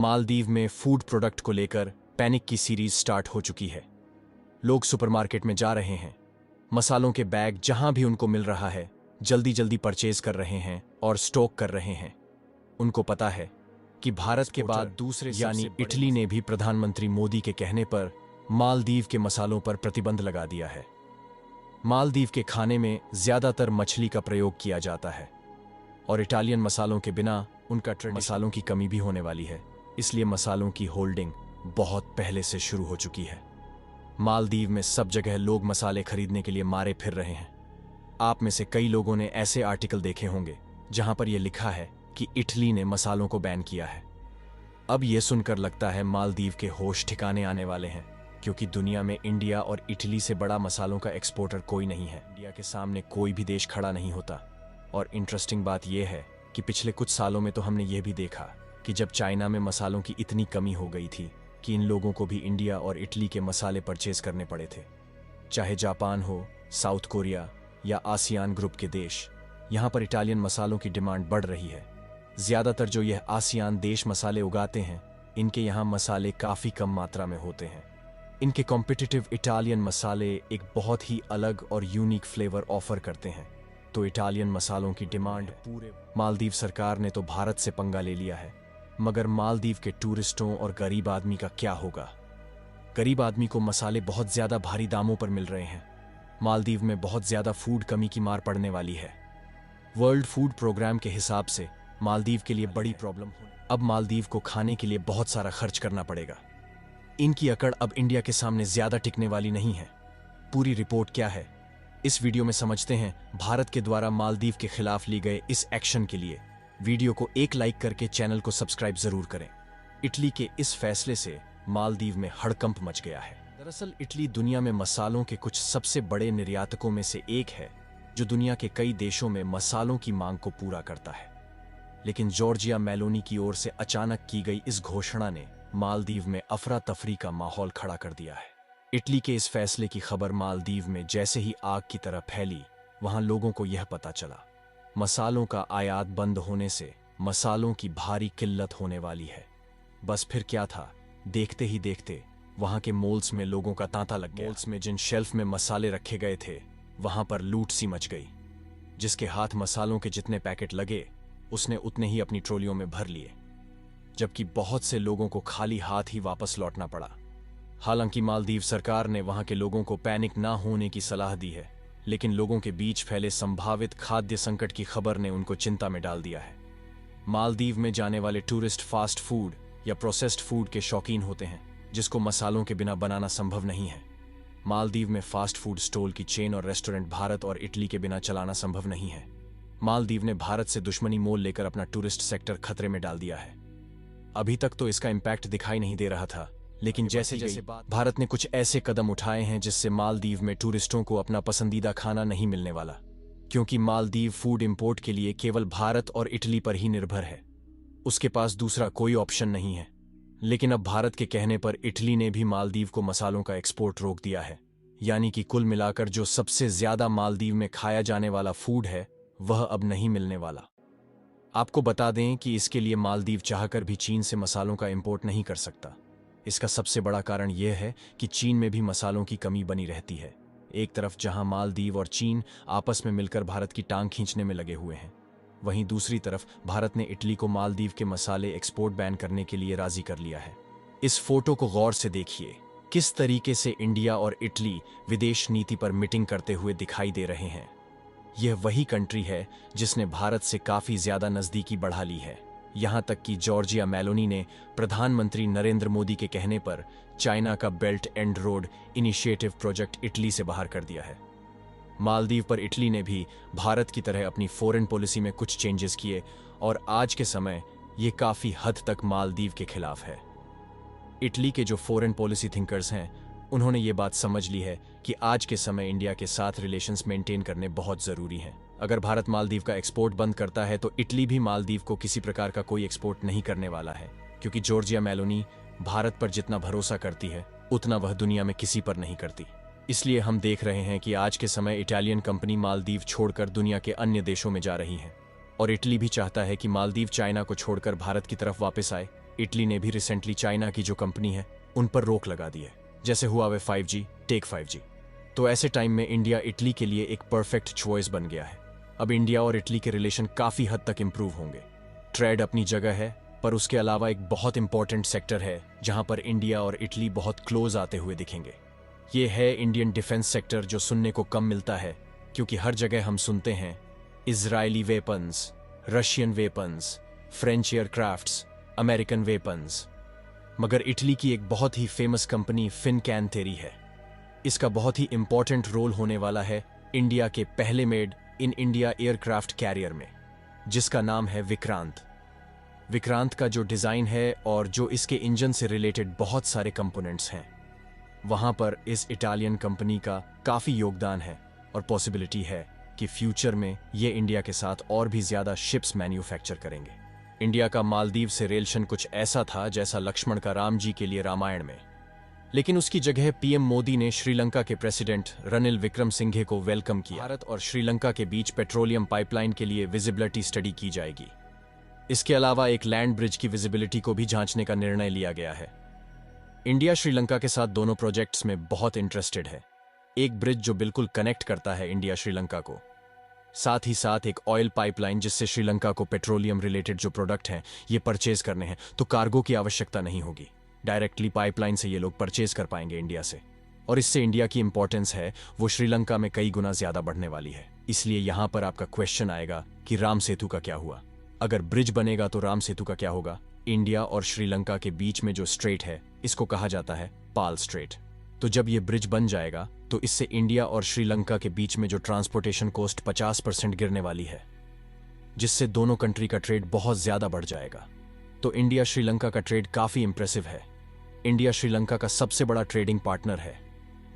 मालदीव में food product को लेकर पैनिक की सीरीज स्टार्ट हो चुकी है। लोग सुपरमार्केट में जा रहे हैं, मसालों के बैग जहां भी उनको मिल रहा है जल्दी जल्दी परचेज कर रहे हैं और स्टॉक कर रहे हैं। उनको पता है कि भारत के बाद दूसरे यानी इटली ने भी प्रधानमंत्री मोदी के कहने पर मालदीव के मसालों पर प्रतिबंध लगा दिया है। मालदीव के खाने में ज्यादातर मछली का प्रयोग किया जाता है और इटालियन मसालों के बिना उनका मसालों की कमी भी होने वाली है, इसलिए मसालों की होल्डिंग बहुत पहले से शुरू हो चुकी है। मालदीव में सब जगह लोग मसाले खरीदने के लिए मारे फिर रहे हैं। आप में से कई लोगों ने ऐसे आर्टिकल देखे होंगे जहां पर यह लिखा है कि इटली ने मसालों को बैन किया है। अब यह सुनकर लगता है मालदीव के होश ठिकाने आने वाले हैं, क्योंकि दुनिया में इंडिया और इटली से बड़ा मसालों का एक्सपोर्टर कोई नहीं है। इंडिया के सामने कोई भी देश खड़ा नहीं होता। और इंटरेस्टिंग बात यह है कि पिछले कुछ सालों में तो हमने ये भी देखा कि जब चाइना में मसालों की इतनी कमी हो गई थी कि इन लोगों को भी इंडिया और इटली के मसाले परचेज करने पड़े थे। चाहे जापान हो, साउथ कोरिया या आसियान ग्रुप के देश, यहाँ पर इटालियन मसालों की डिमांड बढ़ रही है। ज्यादातर जो यह आसियान देश मसाले उगाते हैं, इनके यहाँ मसाले काफी कम मात्रा में होते हैं। इनके कॉम्पिटिटिव इटालियन मसाले एक बहुत ही अलग और यूनिक फ्लेवर ऑफर करते हैं, तो इटालियन मसालों की डिमांड पूरे मालदीव सरकार ने तो भारत से पंगा ले लिया है। मगर मालदीव के टूरिस्टों और गरीब आदमी का क्या होगा? गरीब आदमी को मसाले बहुत ज्यादा भारी दामों पर मिल रहे हैं। मालदीव में बहुत ज्यादा फूड कमी की मार पड़ने वाली है। वर्ल्ड फूड प्रोग्राम के हिसाब से मालदीव के लिए बड़ी प्रॉब्लम हो। अब मालदीव को खाने के लिए बहुत सारा खर्च करना पड़ेगा। इनकी अकड़ अब इंडिया के सामने ज्यादा टिकने वाली नहीं है। पूरी रिपोर्ट क्या है, इस वीडियो में समझते हैं। भारत के द्वारा मालदीव के खिलाफ ली गए इस एक्शन के लिए वीडियो को एक लाइक करके चैनल को सब्सक्राइब जरूर करें। इटली के इस फैसले से मालदीव में हड़कंप मच गया है। दरअसल इटली दुनिया में मसालों के कुछ सबसे बड़े निर्यातकों में से एक है, जो दुनिया के कई देशों में मसालों की मांग को पूरा करता है। लेकिन जॉर्जिया मेलोनी की ओर से अचानक की गई इस घोषणा ने मालदीव में अफरा तफरी का माहौल खड़ा कर दिया है। इटली के इस फैसले की खबर मालदीव में जैसे ही आग की तरह फैली, वहां लोगों को यह पता चला मसालों का आयात बंद होने से मसालों की भारी किल्लत होने वाली है। बस फिर क्या था, देखते ही देखते वहां के मॉल्स में लोगों का तांता लग गया। मॉल्स में जिन शेल्फ में मसाले रखे गए थे, वहां पर लूट सी मच गई। जिसके हाथ मसालों के जितने पैकेट लगे, उसने उतने ही अपनी ट्रॉलियों में भर लिए, जबकि बहुत से लोगों को खाली हाथ ही वापस लौटना पड़ा। हालांकि मालदीव सरकार ने वहां के लोगों को पैनिक ना होने की सलाह दी है, लेकिन लोगों के बीच फैले संभावित खाद्य संकट की खबर ने उनको चिंता में डाल दिया है। मालदीव में जाने वाले टूरिस्ट फास्ट फूड या प्रोसेस्ड फूड के शौकीन होते हैं, जिसको मसालों के बिना बनाना संभव नहीं है। मालदीव में फास्ट फूड स्टॉल की चेन और रेस्टोरेंट भारत और इटली के बिना चलाना संभव नहीं है। मालदीव ने भारत से दुश्मनी मोल लेकर अपना टूरिस्ट सेक्टर खतरे में डाल दिया है। अभी तक तो इसका इम्पैक्ट दिखाई नहीं दे रहा था, लेकिन जैसे जैसे भारत ने कुछ ऐसे कदम उठाए हैं जिससे मालदीव में टूरिस्टों को अपना पसंदीदा खाना नहीं मिलने वाला, क्योंकि मालदीव फूड इंपोर्ट के लिए केवल भारत और इटली पर ही निर्भर है। उसके पास दूसरा कोई ऑप्शन नहीं है। लेकिन अब भारत के कहने पर इटली ने भी मालदीव को मसालों का एक्सपोर्ट रोक दिया है। यानी कि कुल मिलाकर जो सबसे ज्यादा मालदीव में खाया जाने वाला फूड है, वह अब नहीं मिलने वाला। आपको बता दें कि इसके लिए मालदीव चाहकर भी चीन से मसालों का इंपोर्ट नहीं कर सकता। इसका सबसे बड़ा कारण यह है कि चीन में भी मसालों की कमी बनी रहती है। एक तरफ जहां मालदीव और चीन आपस में मिलकर भारत की टांग खींचने में लगे हुए हैं, वहीं दूसरी तरफ भारत ने इटली को मालदीव के मसाले एक्सपोर्ट बैन करने के लिए राजी कर लिया है। इस फोटो को गौर से देखिए, किस तरीके से इंडिया और इटली विदेश नीति पर मीटिंग करते हुए दिखाई दे रहे हैं। यह वही कंट्री है जिसने भारत से काफी ज्यादा नजदीकी बढ़ा ली है। यहां तक कि जॉर्जिया मेलोनी ने प्रधानमंत्री नरेंद्र मोदी के कहने पर चाइना का belt and road initiative project Italy से बाहर कर दिया है। मालदीव पर इटली ने भी भारत की तरह अपनी फॉरेन पॉलिसी में कुछ चेंजेस किए और आज के समय ये काफी हद तक मालदीव के खिलाफ है। इटली के जो फॉरेन पॉलिसी थिंकर्स हैं, उन्होंने ये बात समझ ली है कि आज के समय इंडिया के साथ रिलेशंस मेंटेन करने बहुत जरूरी हैं। अगर भारत मालदीव का एक्सपोर्ट बंद करता है तो इटली भी मालदीव को किसी प्रकार का कोई एक्सपोर्ट नहीं करने वाला है, क्योंकि जॉर्जिया मेलोनी भारत पर जितना भरोसा करती है, उतना वह दुनिया में किसी पर नहीं करती। इसलिए हम देख रहे हैं कि आज के समय इटालियन कंपनी मालदीव छोड़कर दुनिया के अन्य देशों में जा रही है और इटली भी चाहता है कि मालदीव चाइना को छोड़कर भारत की तरफ वापस आए। इटली ने भी रिसेंटली चाइना की जो कंपनी है उन पर रोक लगा दी है, जैसे हुआवे 5G, टेक 5G। तो ऐसे टाइम में इंडिया इटली के लिए एक परफेक्ट चॉइस बन गया है। अब इंडिया और इटली के रिलेशन काफी हद तक इंप्रूव होंगे। ट्रेड अपनी जगह है, पर उसके अलावा एक बहुत इंपॉर्टेंट सेक्टर है जहां पर इंडिया और इटली बहुत क्लोज आते हुए दिखेंगे। ये है इंडियन डिफेंस सेक्टर, जो सुनने को कम मिलता है क्योंकि हर जगह हम सुनते हैं Israeli weapons, Russian weapons, French aircrafts, American weapons. मगर इटली की एक बहुत ही फेमस कंपनी फिनकैन है। इसका बहुत ही इंपॉर्टेंट रोल होने वाला है इंडिया के पहले made in India aircraft carrier में, जिसका नाम है विक्रांत। विक्रांत का जो डिजाइन है और जो इसके इंजन से रिलेटेड बहुत सारे कंपोनेंट्स हैं, वहां पर इस इटालियन कंपनी का काफी योगदान है और पॉसिबिलिटी है कि फ्यूचर में ये इंडिया के साथ और भी ज्यादा शिप्स मैन्युफैक्चर करेंगे। इंडिया का मालदीव से रिलेशन कुछ ऐसा था जैसा लक्ष्मण का राम जी के लिए रामायण में, लेकिन उसकी जगह पीएम मोदी ने श्रीलंका के प्रेसिडेंट रनिल विक्रमसिंघे को वेलकम किया। भारत और श्रीलंका के बीच पेट्रोलियम पाइपलाइन के लिए विजिबिलिटी स्टडी की जाएगी। इसके अलावा एक लैंड ब्रिज की विजिबिलिटी को भी जांचने का निर्णय लिया गया है। इंडिया श्रीलंका के साथ दोनों प्रोजेक्ट्स में बहुत इंटरेस्टेड है। एक ब्रिज जो बिल्कुल कनेक्ट करता है इंडिया श्रीलंका को, साथ ही साथ एक ऑयल पाइपलाइन जिससे श्रीलंका को पेट्रोलियम रिलेटेड जो प्रोडक्ट हैं ये परचेज करने हैं, तो कार्गो की आवश्यकता नहीं होगी। डायरेक्टली पाइपलाइन से ये लोग परचेज कर पाएंगे इंडिया से, और इससे इंडिया की इंपॉर्टेंस है वो श्रीलंका में कई गुना ज्यादा बढ़ने वाली है। इसलिए यहां पर आपका क्वेश्चन आएगा कि राम सेतु का क्या हुआ। अगर ब्रिज बनेगा तो राम सेतु का क्या होगा। इंडिया और श्रीलंका के बीच में जो स्ट्रेट है इसको कहा जाता है पाल स्ट्रेट। तो जब ये ब्रिज बन जाएगा तो इससे इंडिया और श्रीलंका के बीच में जो ट्रांसपोर्टेशन कॉस्ट 50% गिरने वाली है, जिससे दोनों कंट्री का ट्रेड बहुत ज्यादा बढ़ जाएगा। तो इंडिया श्रीलंका का ट्रेड काफी इंप्रेसिव है। इंडिया श्रीलंका का सबसे बड़ा ट्रेडिंग पार्टनर है।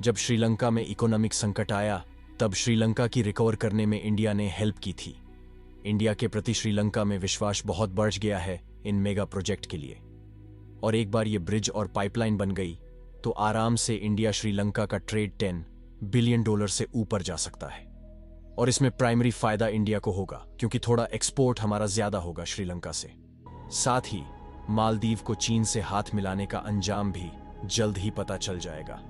जब श्रीलंका में इकोनॉमिक संकट आया तब श्रीलंका की रिकवर करने में इंडिया ने हेल्प की थी। इंडिया के प्रति श्रीलंका में विश्वास बहुत बढ़ गया है इन मेगा प्रोजेक्ट के लिए, और एक बार ये ब्रिज और पाइपलाइन बन गई तो आराम से इंडिया श्रीलंका का ट्रेड $10 बिलियन से ऊपर जा सकता है। और इसमें प्राइमरी फायदा इंडिया को होगा क्योंकि थोड़ा एक्सपोर्ट हमारा ज्यादा होगा श्रीलंका से। साथ ही मालदीव को चीन से हाथ मिलाने का अंजाम भी जल्द ही पता चल जाएगा।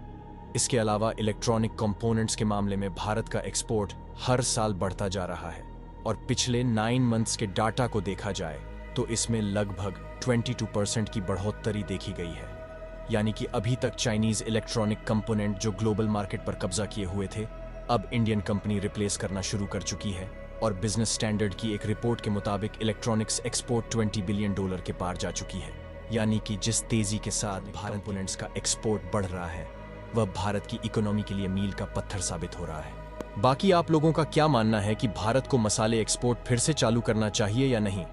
इसके अलावा इलेक्ट्रॉनिक कंपोनेंट्स के मामले में भारत का एक्सपोर्ट हर साल बढ़ता जा रहा है, और पिछले 9 मंथ्स के डाटा को देखा जाए तो इसमें लगभग 22% की बढ़ोतरी देखी गई है। यानी कि अभी तक चाइनीज इलेक्ट्रॉनिक कंपोनेंट जो ग्लोबल मार्केट पर कब्जा किए हुए थे, अब इंडियन कंपनी रिप्लेस करना शुरू कर चुकी है। और बिजनेस स्टैंडर्ड की एक रिपोर्ट के मुताबिक इलेक्ट्रॉनिक्स एक्सपोर्ट $20 बिलियन के पार जा चुकी है। यानी कि जिस तेजी के साथ भारत कंपोनेंट्स का एक्सपोर्ट बढ़ रहा है वह भारत की इकोनॉमी के लिए मील का पत्थर साबित हो रहा है। बाकी आप लोगों का क्या मानना है कि भारत को मसाले एक्सपोर्ट फिर से चालू करना चाहिए या नहीं?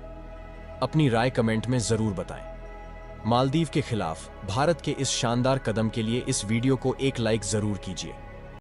अपनी राय कमेंट में जरूर बताएं। मालदीव के खिलाफ भारत के इस शानदार कदम के लिए इस वीडियो को एक लाइक जरूर कीजिए।